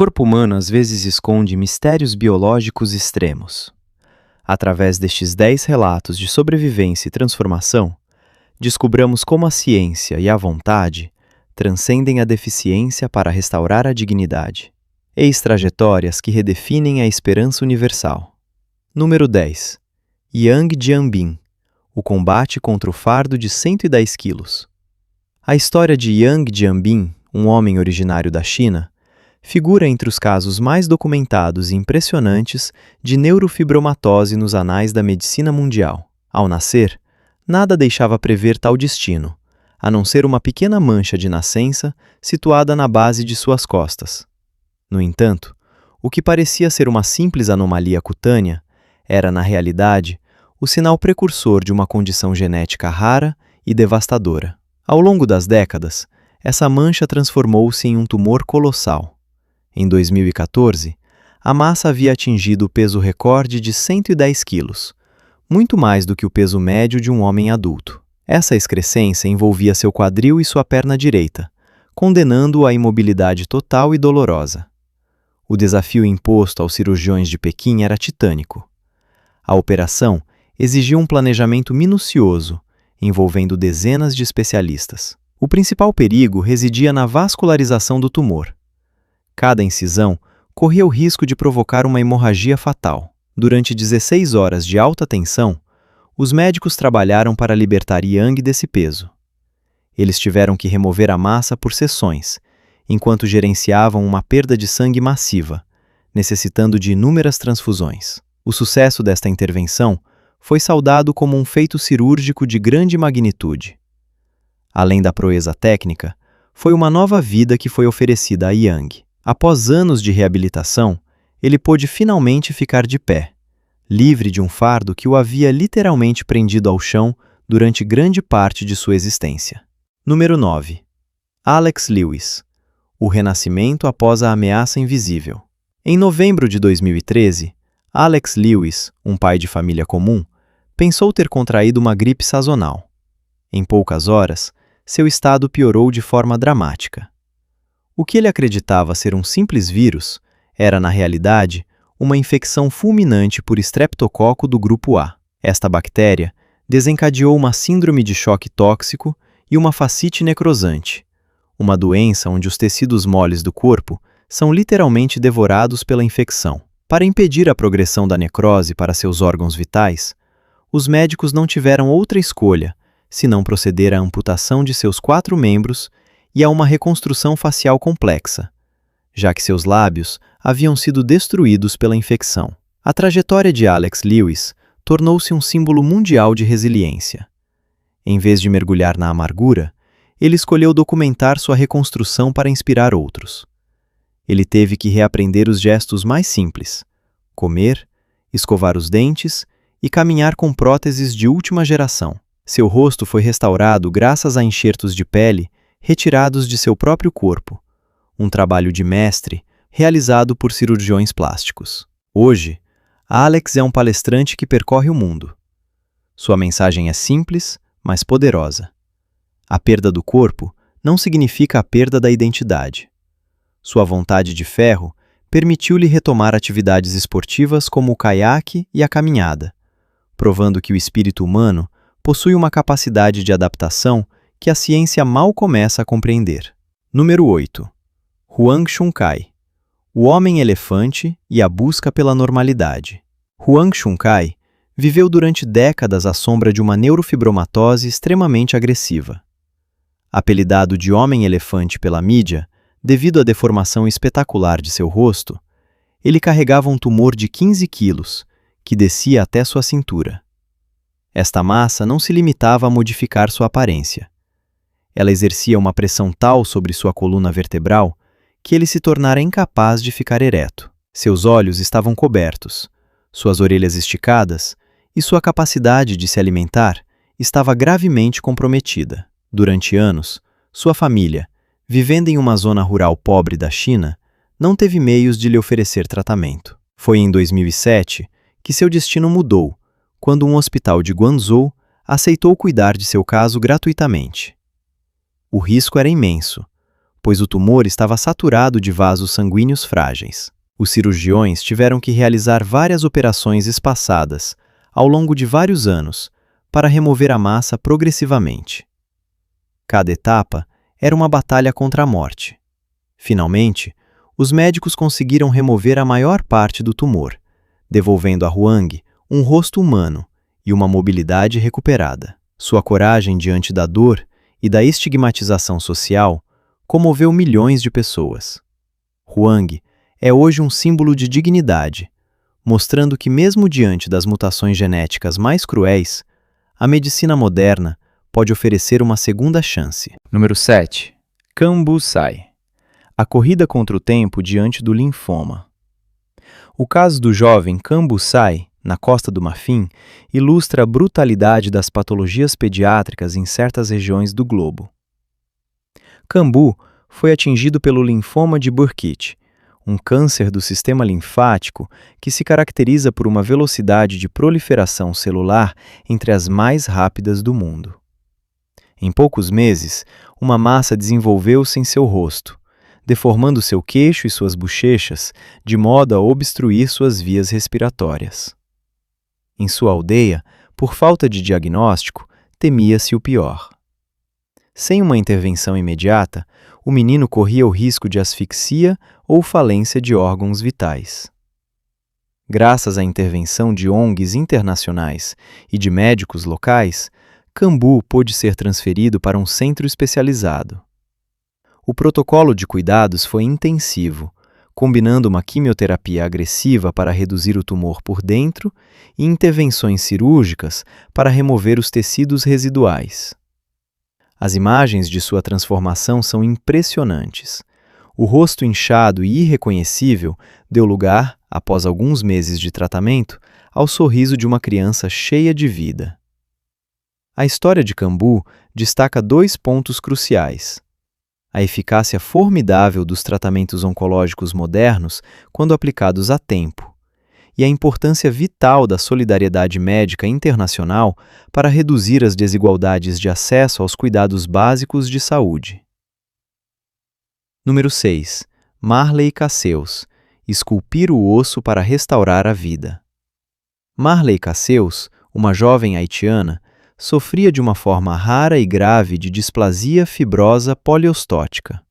corpo humano às vezes esconde mistérios biológicos extremos. Através destes 10 relatos de sobrevivência e transformação, descobramos como a ciência e a vontade transcendem a deficiência para restaurar a dignidade. Eis trajetórias que redefinem a esperança universal. Número 10. Yang Jianbing, o combate contra o fardo de 110 quilos. A história de Yang Jianbing, um homem originário da China, figura entre os casos mais documentados e impressionantes de neurofibromatose nos anais da medicina mundial. Ao nascer, nada deixava prever tal destino, a não ser uma pequena mancha de nascença situada na base de suas costas. No entanto, o que parecia ser uma simples anomalia cutânea era, na realidade, o sinal precursor de uma condição genética rara e devastadora. Ao longo das décadas, essa mancha transformou-se em um tumor colossal. Em 2014, a massa havia atingido o peso recorde de 110 quilos, muito mais do que o peso médio de um homem adulto. Essa excrescência envolvia seu quadril e sua perna direita, condenando-o à imobilidade total e dolorosa. O desafio imposto aos cirurgiões de Pequim era titânico. A operação exigia um planejamento minucioso, envolvendo dezenas de especialistas. O principal perigo residia na vascularização do tumor. Cada incisão corria o risco de provocar uma hemorragia fatal. Durante 16 horas de alta tensão, os médicos trabalharam para libertar Yang desse peso. Eles tiveram que remover a massa por seções, enquanto gerenciavam uma perda de sangue massiva, necessitando de inúmeras transfusões. O sucesso desta intervenção foi saudado como um feito cirúrgico de grande magnitude. Além da proeza técnica, foi uma nova vida que foi oferecida a Yang. Após anos de reabilitação, ele pôde finalmente ficar de pé, livre de um fardo que o havia literalmente prendido ao chão durante grande parte de sua existência. Número 9. Alex Lewis, o renascimento após a ameaça invisível. Em novembro de 2013, Alex Lewis, um pai de família comum, pensou ter contraído uma gripe sazonal. Em poucas horas, seu estado piorou de forma dramática. O que ele acreditava ser um simples vírus era, na realidade, uma infecção fulminante por estreptococo do grupo A. Esta bactéria desencadeou uma síndrome de choque tóxico e uma fascite necrosante, uma doença onde os tecidos moles do corpo são literalmente devorados pela infecção. Para impedir a progressão da necrose para seus órgãos vitais, os médicos não tiveram outra escolha senão proceder à amputação de seus 4 membros e a uma reconstrução facial complexa, já que seus lábios haviam sido destruídos pela infecção. A trajetória de Alex Lewis tornou-se um símbolo mundial de resiliência. Em vez de mergulhar na amargura, ele escolheu documentar sua reconstrução para inspirar outros. Ele teve que reaprender os gestos mais simples: comer, escovar os dentes e caminhar com próteses de última geração. Seu rosto foi restaurado graças a enxertos de pele retirados de seu próprio corpo, um trabalho de mestre realizado por cirurgiões plásticos. Hoje, Alex é um palestrante que percorre o mundo. Sua mensagem é simples, mas poderosa. A perda do corpo não significa a perda da identidade. Sua vontade de ferro permitiu-lhe retomar atividades esportivas como o caiaque e a caminhada, provando que o espírito humano possui uma capacidade de adaptação que a ciência mal começa a compreender. Número 8. Huang Xuncai, o homem-elefante e a busca pela normalidade. Huang Xuncai viveu durante décadas à sombra de uma neurofibromatose extremamente agressiva. Apelidado de homem-elefante pela mídia, devido à deformação espetacular de seu rosto, ele carregava um tumor de 15 quilos, que descia até sua cintura. Esta massa não se limitava a modificar sua aparência. Ela exercia uma pressão tal sobre sua coluna vertebral que ele se tornara incapaz de ficar ereto. Seus olhos estavam cobertos, suas orelhas esticadas e sua capacidade de se alimentar estava gravemente comprometida. Durante anos, sua família, vivendo em uma zona rural pobre da China, não teve meios de lhe oferecer tratamento. Foi em 2007 que seu destino mudou, quando um hospital de Guangzhou aceitou cuidar de seu caso gratuitamente. O risco era imenso, pois o tumor estava saturado de vasos sanguíneos frágeis. Os cirurgiões tiveram que realizar várias operações espaçadas, ao longo de vários anos, para remover a massa progressivamente. Cada etapa era uma batalha contra a morte. Finalmente, os médicos conseguiram remover a maior parte do tumor, devolvendo a Huang um rosto humano e uma mobilidade recuperada. Sua coragem diante da dor e da estigmatização social comoveu milhões de pessoas. Huang é hoje um símbolo de dignidade, mostrando que mesmo diante das mutações genéticas mais cruéis, a medicina moderna pode oferecer uma segunda chance. Número 7. Kambu Sai. A corrida contra o tempo diante do linfoma. O caso do jovem Kambu Sai, na Costa do Marfim, ilustra a brutalidade das patologias pediátricas em certas regiões do globo. Kambu foi atingido pelo linfoma de Burkitt, um câncer do sistema linfático que se caracteriza por uma velocidade de proliferação celular entre as mais rápidas do mundo. Em poucos meses, uma massa desenvolveu-se em seu rosto, deformando seu queixo e suas bochechas de modo a obstruir suas vias respiratórias. Em sua aldeia, por falta de diagnóstico, temia-se o pior. Sem uma intervenção imediata, o menino corria o risco de asfixia ou falência de órgãos vitais. Graças à intervenção de ONGs internacionais e de médicos locais, Kambu pôde ser transferido para um centro especializado. O protocolo de cuidados foi intensivo, combinando uma quimioterapia agressiva para reduzir o tumor por dentro e intervenções cirúrgicas para remover os tecidos residuais. As imagens de sua transformação são impressionantes. O rosto inchado e irreconhecível deu lugar, após alguns meses de tratamento, ao sorriso de uma criança cheia de vida. A história de Kambu destaca 2 pontos cruciais: a eficácia formidável dos tratamentos oncológicos modernos quando aplicados a tempo, e a importância vital da solidariedade médica internacional para reduzir as desigualdades de acesso aos cuidados básicos de saúde. Número 6. Marley Casseus. Esculpir o osso para restaurar a vida. Marley Casseus, uma jovem haitiana, sofria de uma forma rara e grave de displasia fibrosa poliostótica.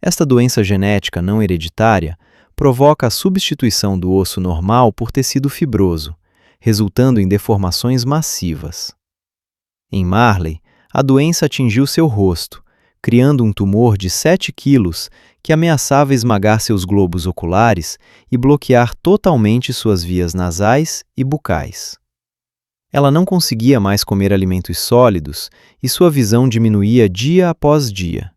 Esta doença genética não hereditária provoca a substituição do osso normal por tecido fibroso, resultando em deformações massivas. Em Marley, a doença atingiu seu rosto, criando um tumor de 7 quilos que ameaçava esmagar seus globos oculares e bloquear totalmente suas vias nasais e bucais. Ela não conseguia mais comer alimentos sólidos e sua visão diminuía dia após dia.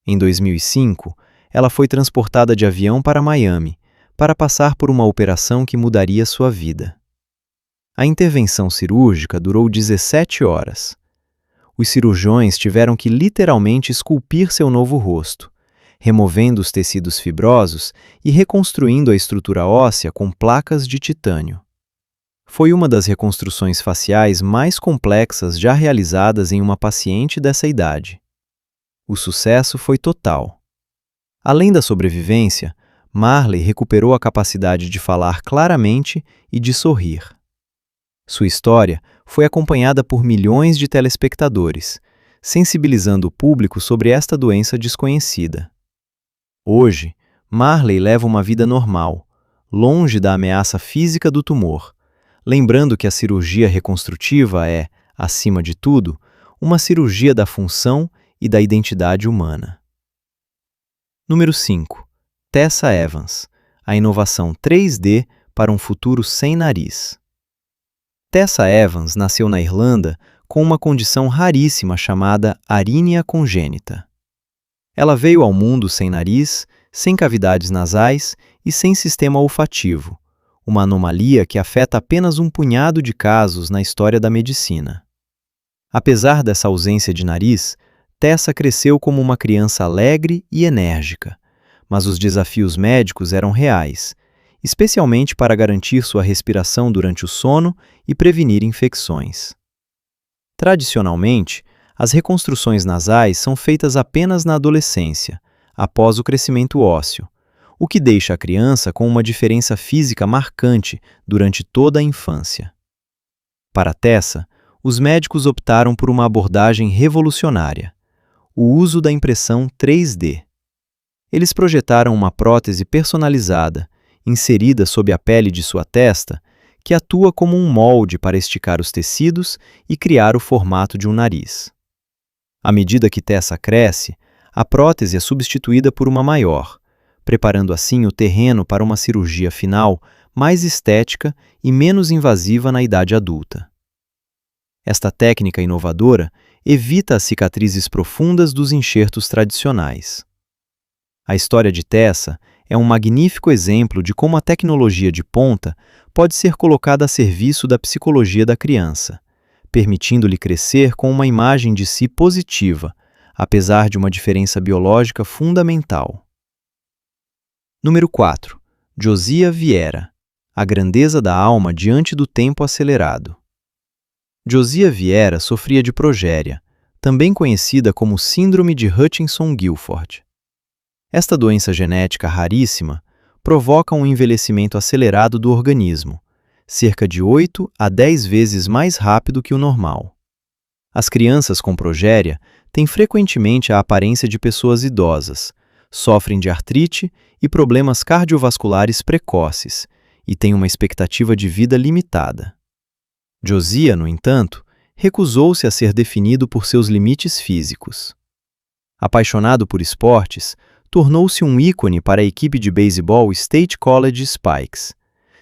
Em 2005, ela foi transportada de avião para Miami, para passar por uma operação que mudaria sua vida. A intervenção cirúrgica durou 17 horas. Os cirurgiões tiveram que literalmente esculpir seu novo rosto, removendo os tecidos fibrosos e reconstruindo a estrutura óssea com placas de titânio. Foi uma das reconstruções faciais mais complexas já realizadas em uma paciente dessa idade. O sucesso foi total. Além da sobrevivência, Marley recuperou a capacidade de falar claramente e de sorrir. Sua história foi acompanhada por milhões de telespectadores, sensibilizando o público sobre esta doença desconhecida. Hoje, Marley leva uma vida normal, longe da ameaça física do tumor, lembrando que a cirurgia reconstrutiva é, acima de tudo, uma cirurgia da função e da identidade humana. Número 5. Tessa Evans. A inovação 3D para um futuro sem nariz. Tessa Evans nasceu na Irlanda com uma condição raríssima chamada arínia congênita. Ela veio ao mundo sem nariz, sem cavidades nasais e sem sistema olfativo, uma anomalia que afeta apenas um punhado de casos na história da medicina. Apesar dessa ausência de nariz, Tessa cresceu como uma criança alegre e enérgica, mas os desafios médicos eram reais, especialmente para garantir sua respiração durante o sono e prevenir infecções. Tradicionalmente, As reconstruções nasais são feitas apenas na adolescência, após o crescimento ósseo, o que deixa a criança com uma diferença física marcante durante toda a infância. Para Tessa, os médicos optaram por uma abordagem revolucionária: o uso da impressão 3D. Eles projetaram uma prótese personalizada, inserida sob a pele de sua testa, que atua como um molde para esticar os tecidos e criar o formato de um nariz. À medida que Tessa cresce, a prótese é substituída por uma maior, preparando assim o terreno para uma cirurgia final mais estética e menos invasiva na idade adulta. Esta técnica inovadora evita as cicatrizes profundas dos enxertos tradicionais. A história de Tessa é um magnífico exemplo de como a tecnologia de ponta pode ser colocada a serviço da psicologia da criança, permitindo-lhe crescer com uma imagem de si positiva, apesar de uma diferença biológica fundamental. Número 4. Josiah Vieira. A grandeza da alma diante do tempo acelerado. Josiah Vieira sofria de progéria, também conhecida como Síndrome de Hutchinson-Gilford. Esta doença genética raríssima provoca um envelhecimento acelerado do organismo, cerca de 8 a 10 vezes mais rápido que o normal. As crianças com progéria têm frequentemente a aparência de pessoas idosas, sofrem de artrite e problemas cardiovasculares precoces e têm uma expectativa de vida limitada. Josiah, no entanto, recusou-se a ser definido por seus limites físicos. Apaixonado por esportes, tornou-se um ícone para a equipe de beisebol State College Spikes,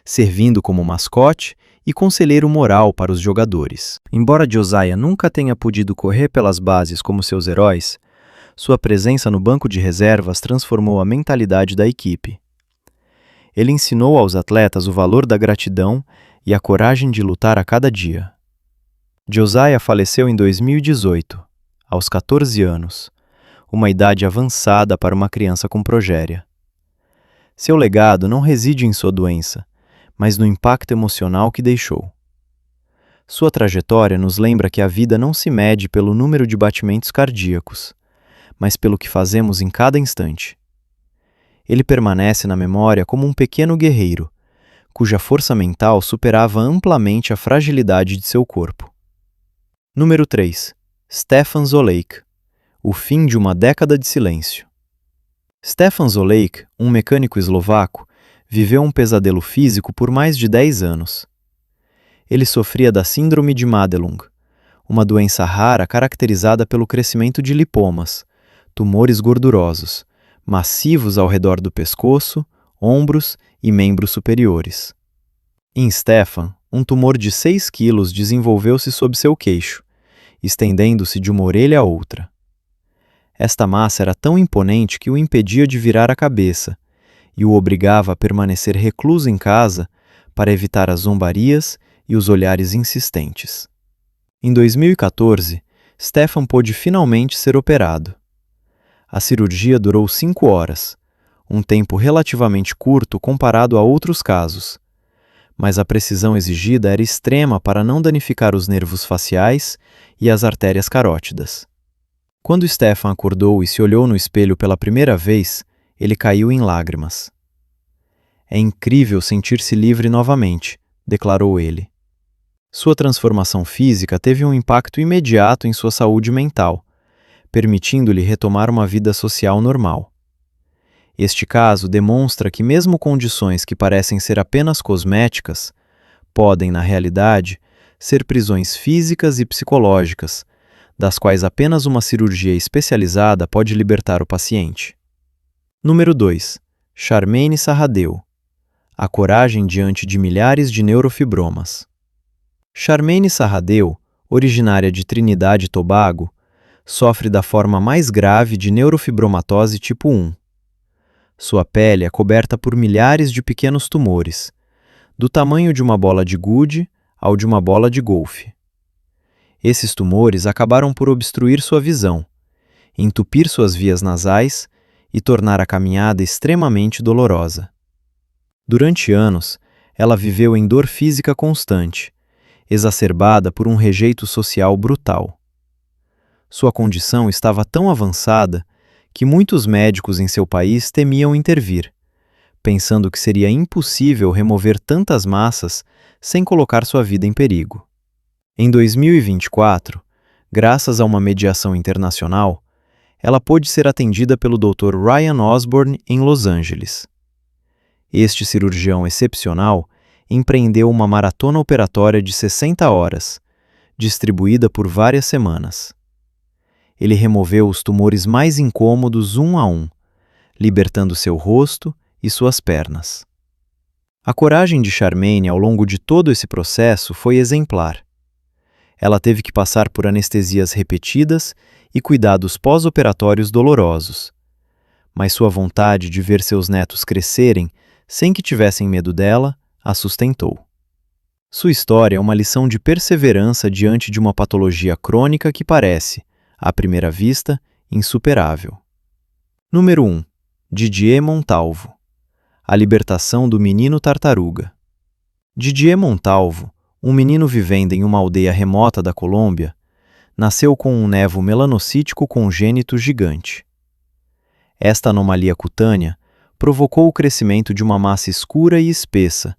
servindo como mascote e conselheiro moral para os jogadores. Embora Josiah nunca tenha podido correr pelas bases como seus heróis, sua presença no banco de reservas transformou a mentalidade da equipe. Ele ensinou aos atletas o valor da gratidão e a coragem de lutar a cada dia. Josiah faleceu em 2018, aos 14 anos, uma idade avançada para uma criança com progéria. Seu legado não reside em sua doença, mas no impacto emocional que deixou. Sua trajetória nos lembra que a vida não se mede pelo número de batimentos cardíacos, mas pelo que fazemos em cada instante. Ele permanece na memória como um pequeno guerreiro, cuja força mental superava amplamente a fragilidade de seu corpo. Número 3. Stefan Zoleik. O fim de uma década de silêncio. Stefan Zoleik, um mecânico eslovaco, viveu um pesadelo físico por mais de 10 anos. Ele sofria da Síndrome de Madelung, uma doença rara caracterizada pelo crescimento de lipomas, tumores gordurosos, massivos ao redor do pescoço, ombros e membros superiores. Em Stefan, um tumor de 6 quilos desenvolveu-se sob seu queixo, estendendo-se de uma orelha a outra. Esta massa era tão imponente que o impedia de virar a cabeça e o obrigava a permanecer recluso em casa para evitar as zombarias e os olhares insistentes. Em 2014, Stefan pôde finalmente ser operado. A cirurgia durou 5 horas, um tempo relativamente curto comparado a outros casos, mas a precisão exigida era extrema para não danificar os nervos faciais e as artérias carótidas. Quando Stefan acordou e se olhou no espelho pela primeira vez, ele caiu em lágrimas. "É incrível sentir-se livre novamente", declarou ele. Sua transformação física teve um impacto imediato em sua saúde mental, permitindo-lhe retomar uma vida social normal. Este caso demonstra que mesmo condições que parecem ser apenas cosméticas, podem, na realidade, ser prisões físicas e psicológicas, das quais apenas uma cirurgia especializada pode libertar o paciente. Número 2. Charmaine Sarradeu. A coragem diante de milhares de neurofibromas. Charmaine Sarradeu, originária de Trinidade e Tobago, sofre da forma mais grave de neurofibromatose tipo 1. Sua pele é coberta por milhares de pequenos tumores, do tamanho de uma bola de gude ao de uma bola de golfe. Esses tumores acabaram por obstruir sua visão, entupir suas vias nasais e tornar a caminhada extremamente dolorosa. Durante anos, ela viveu em dor física constante, exacerbada por um rejeito social brutal. Sua condição estava tão avançada que muitos médicos em seu país temiam intervir, pensando que seria impossível remover tantas massas sem colocar sua vida em perigo. Em 2024, graças a uma mediação internacional, ela pôde ser atendida pelo Dr. Ryan Osborne em Los Angeles. Este cirurgião excepcional empreendeu uma maratona operatória de 60 horas, distribuída por várias semanas. Ele removeu os tumores mais incômodos um a um, libertando seu rosto e suas pernas. A coragem de Charmaine ao longo de todo esse processo foi exemplar. Ela teve que passar por anestesias repetidas e cuidados pós-operatórios dolorosos, mas sua vontade de ver seus netos crescerem sem que tivessem medo dela a sustentou. Sua história é uma lição de perseverança diante de uma patologia crônica que parece, à primeira vista, insuperável. Número 1. Didier Montalvo. A libertação do menino tartaruga. Didier Montalvo, um menino vivendo em uma aldeia remota da Colômbia, nasceu com um nevo melanocítico congênito gigante. Esta anomalia cutânea provocou o crescimento de uma massa escura e espessa,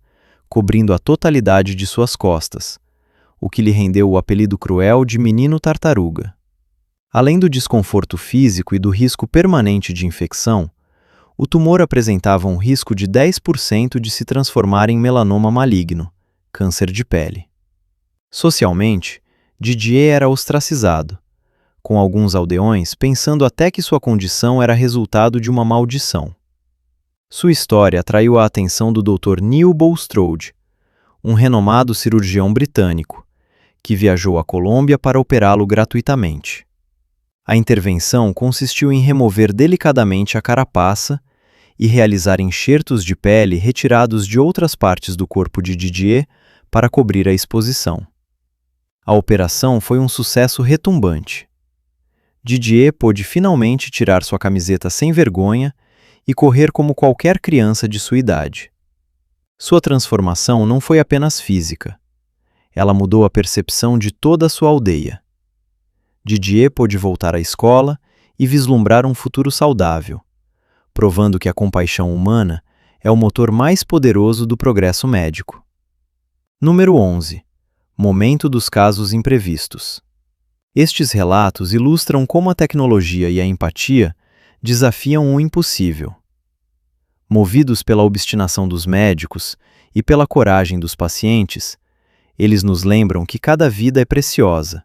cobrindo a totalidade de suas costas, o que lhe rendeu o apelido cruel de menino tartaruga. Além do desconforto físico e do risco permanente de infecção, o tumor apresentava um risco de 10% de se transformar em melanoma maligno, câncer de pele. Socialmente, Didier era ostracizado, com alguns aldeões pensando até que sua condição era resultado de uma maldição. Sua história atraiu a atenção do Dr. Neil Bulstrode, um renomado cirurgião britânico, que viajou à Colômbia para operá-lo gratuitamente. A intervenção consistiu em remover delicadamente a carapaça e realizar enxertos de pele retirados de outras partes do corpo de Didier para cobrir a exposição. A operação foi um sucesso retumbante. Didier pôde finalmente tirar sua camiseta sem vergonha e correr como qualquer criança de sua idade. Sua transformação não foi apenas física. Ela mudou a percepção de toda a sua aldeia. Didier pôde voltar à escola e vislumbrar um futuro saudável, provando que a compaixão humana é o motor mais poderoso do progresso médico. Número 11. Momento dos casos imprevistos. Estes relatos ilustram como a tecnologia e a empatia desafiam o impossível. Movidos pela obstinação dos médicos e pela coragem dos pacientes, eles nos lembram que cada vida é preciosa,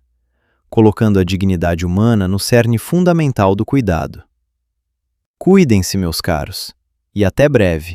colocando a dignidade humana no cerne fundamental do cuidado. Cuidem-se, meus caros, e até breve!